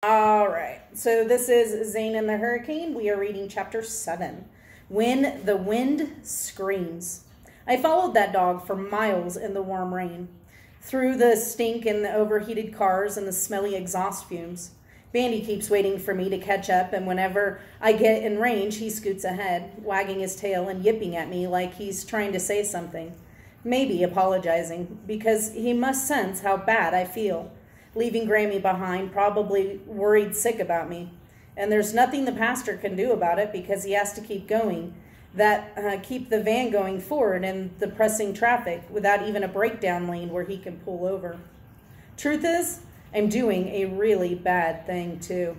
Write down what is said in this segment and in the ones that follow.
All right, so this is Zane and the Hurricane. We are reading chapter 7, When the Wind Screams. I followed that dog for miles in the warm rain, through the stink and the overheated cars and the smelly exhaust fumes. Bandy keeps waiting for me to catch up, and whenever I get in range, he scoots ahead, wagging his tail and yipping at me like he's trying to say something. Maybe apologizing, because he must sense how bad I feel. Leaving Grammy behind, probably worried sick about me. And there's nothing the pastor can do about it because he has to keep going, keep the van going forward in the pressing traffic without even a breakdown lane where he can pull over. Truth is, I'm doing a really bad thing too.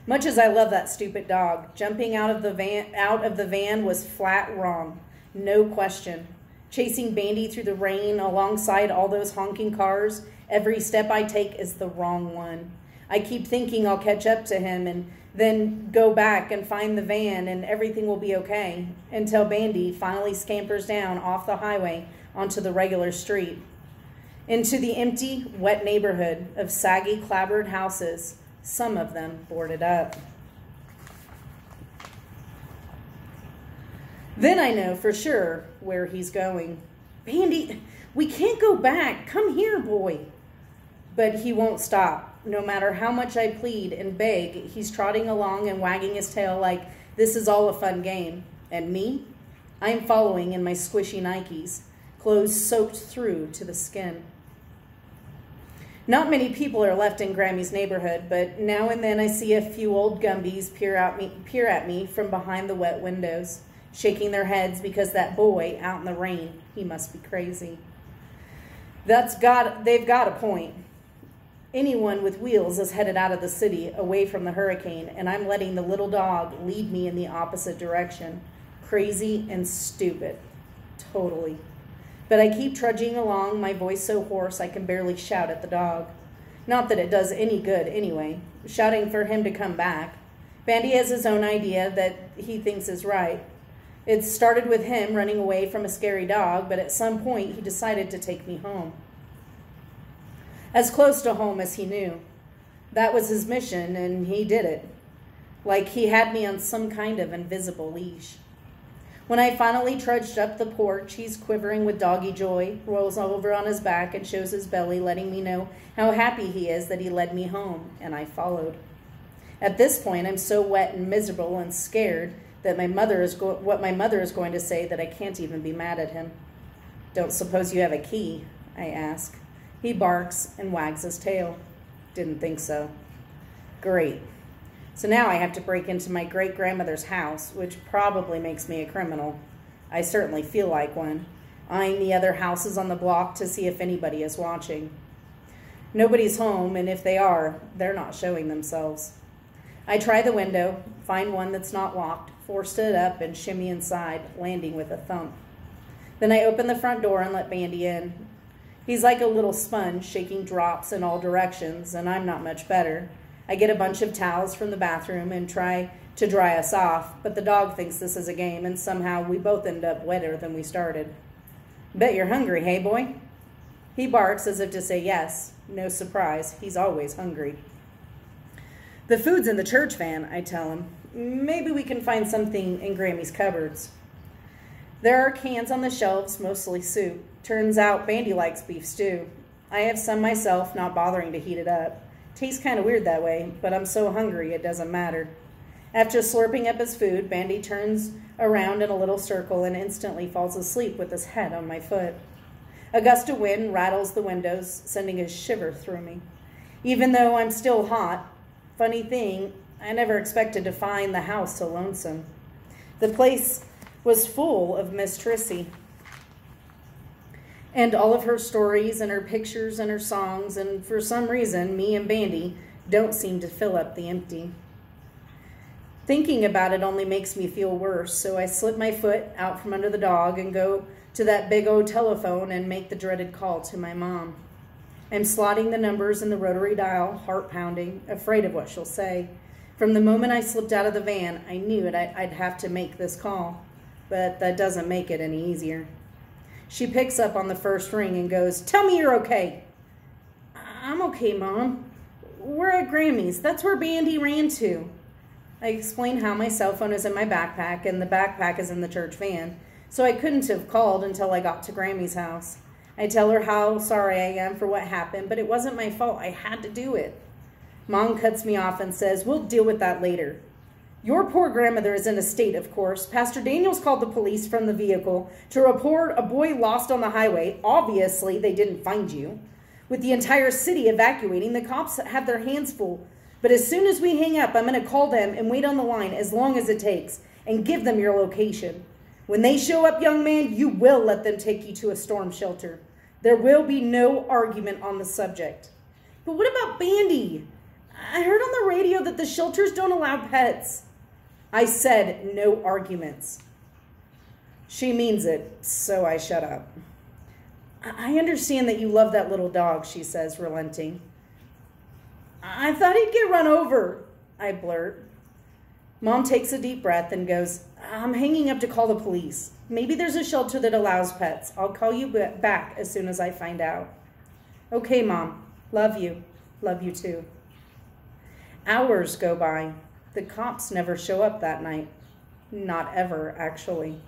Much as I love that stupid dog, jumping out of the van was flat wrong, no question. Chasing Bandy through the rain alongside all those honking cars, every step I take is the wrong one. I keep thinking I'll catch up to him and then go back and find the van and everything will be okay, until Bandy finally scampers down off the highway onto the regular street, into the empty, wet neighborhood of saggy, clapboard houses, some of them boarded up. Then I know for sure where he's going. Bandy, we can't go back. Come here, boy. But he won't stop. No matter how much I plead and beg, he's trotting along and wagging his tail like this is all a fun game. And me? I'm following in my squishy Nikes, clothes soaked through to the skin. Not many people are left in Grammy's neighborhood, but now and then I see a few old Gumbies peer at me from behind the wet windows, shaking their heads because that boy out in the rain, he must be crazy. They've got a point. Anyone with wheels is headed out of the city, away from the hurricane, and I'm letting the little dog lead me in the opposite direction. Crazy and stupid. Totally. But I keep trudging along, my voice so hoarse I can barely shout at the dog. Not that it does any good anyway, shouting for him to come back. Bandy has his own idea that he thinks is right. It started with him running away from a scary dog, but at some point he decided to take me home. As close to home as he knew. That was his mission, and he did it. Like he had me on some kind of invisible leash. When I finally trudged up the porch, he's quivering with doggy joy, rolls over on his back and shows his belly, letting me know how happy he is that he led me home, and I followed. At this point, I'm so wet and miserable and scared that what my mother is going to say that I can't even be mad at him. Don't suppose you have a key? I ask. He barks and wags his tail. Didn't think so. Great. So now I have to break into my great-grandmother's house, which probably makes me a criminal. I certainly feel like one, eyeing the other houses on the block to see if anybody is watching. Nobody's home, and if they are, they're not showing themselves. I try the window, find one that's not locked, force it up, and shimmy inside, landing with a thump. Then I open the front door and let Bandy in. He's like a little sponge, shaking drops in all directions, and I'm not much better. I get a bunch of towels from the bathroom and try to dry us off, but the dog thinks this is a game, and somehow we both end up wetter than we started. Bet you're hungry, hey boy? He barks as if to say yes. No surprise, he's always hungry. The food's in the church van, I tell him. Maybe we can find something in Grammy's cupboards. There are cans on the shelves, mostly soup. Turns out Bandy likes beef stew. I have some myself, not bothering to heat it up. Tastes kind of weird that way, but I'm so hungry it doesn't matter. After slurping up his food, Bandy turns around in a little circle and instantly falls asleep with his head on my foot. A gust of wind rattles the windows, sending a shiver through me. Even though I'm still hot, funny thing, I never expected to find the house so lonesome. The place was full of Miss Trissy, and all of her stories and her pictures and her songs, and for some reason, me and Bandy don't seem to fill up the empty. Thinking about it only makes me feel worse, so I slip my foot out from under the dog and go to that big old telephone and make the dreaded call to my mom. I'm slotting the numbers in the rotary dial, heart pounding, afraid of what she'll say. From the moment I slipped out of the van, I knew I'd have to make this call, but that doesn't make it any easier. She picks up on the first ring and goes, "Tell me you're okay." "I'm okay, Mom. We're at Grammy's. That's where Bandy ran to. I explain how my cell phone is in my backpack and the backpack is in the church van, so I couldn't have called until I got to Grammy's house. I tell her how sorry I am for what happened, but it wasn't my fault. I had to do it. Mom cuts me off and says, we'll deal with that later. Your poor grandmother is in a state, of course. Pastor Daniels called the police from the vehicle to report a boy lost on the highway. Obviously, they didn't find you. With the entire city evacuating, the cops have their hands full. But as soon as we hang up, I'm going to call them and wait on the line as long as it takes and give them your location. When they show up, young man, you will let them take you to a storm shelter. There will be no argument on the subject. But what about Bandy? I heard on the radio that the shelters don't allow pets. I said no arguments. She means it, so I shut up. I understand that you love that little dog, she says, relenting. I thought he'd get run over, I blurt. Mom takes a deep breath and goes, I'm hanging up to call the police. Maybe there's a shelter that allows pets. I'll call you back as soon as I find out. Okay, Mom. Love you. Love you too. Hours go by. The cops never show up that night. Not ever, actually.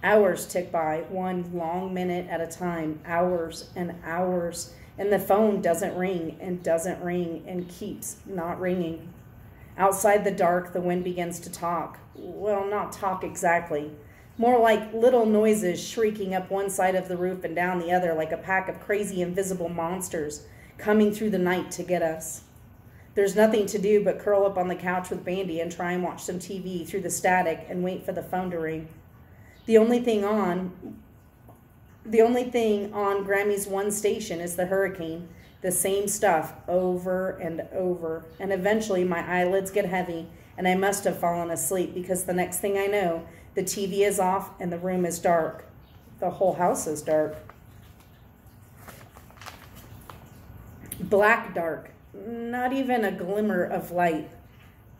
Hours tick by, one long minute at a time. Hours and hours. And the phone doesn't ring and keeps not ringing. Outside the dark, the wind begins to talk. Well, not talk exactly. More like little noises shrieking up one side of the roof and down the other like a pack of crazy invisible monsters coming through the night to get us. There's nothing to do but curl up on the couch with Bandy and try and watch some TV through the static and wait for the phone to ring. The only thing on Grammy's one station is the hurricane. The same stuff over and over. And eventually my eyelids get heavy and I must have fallen asleep because the next thing I know, the TV is off and the room is dark. The whole house is dark. Black dark. Not even a glimmer of light.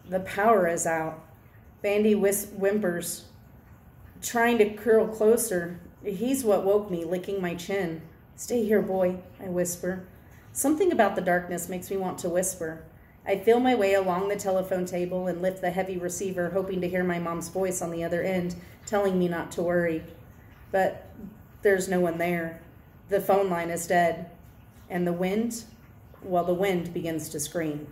The power is out. Bandy whimpers, trying to curl closer. He's what woke me, licking my chin. Stay here, boy, I whisper. Something about the darkness makes me want to whisper. I feel my way along the telephone table and lift the heavy receiver, hoping to hear my mom's voice on the other end, telling me not to worry. But there's no one there. The phone line is dead. And the wind begins to scream.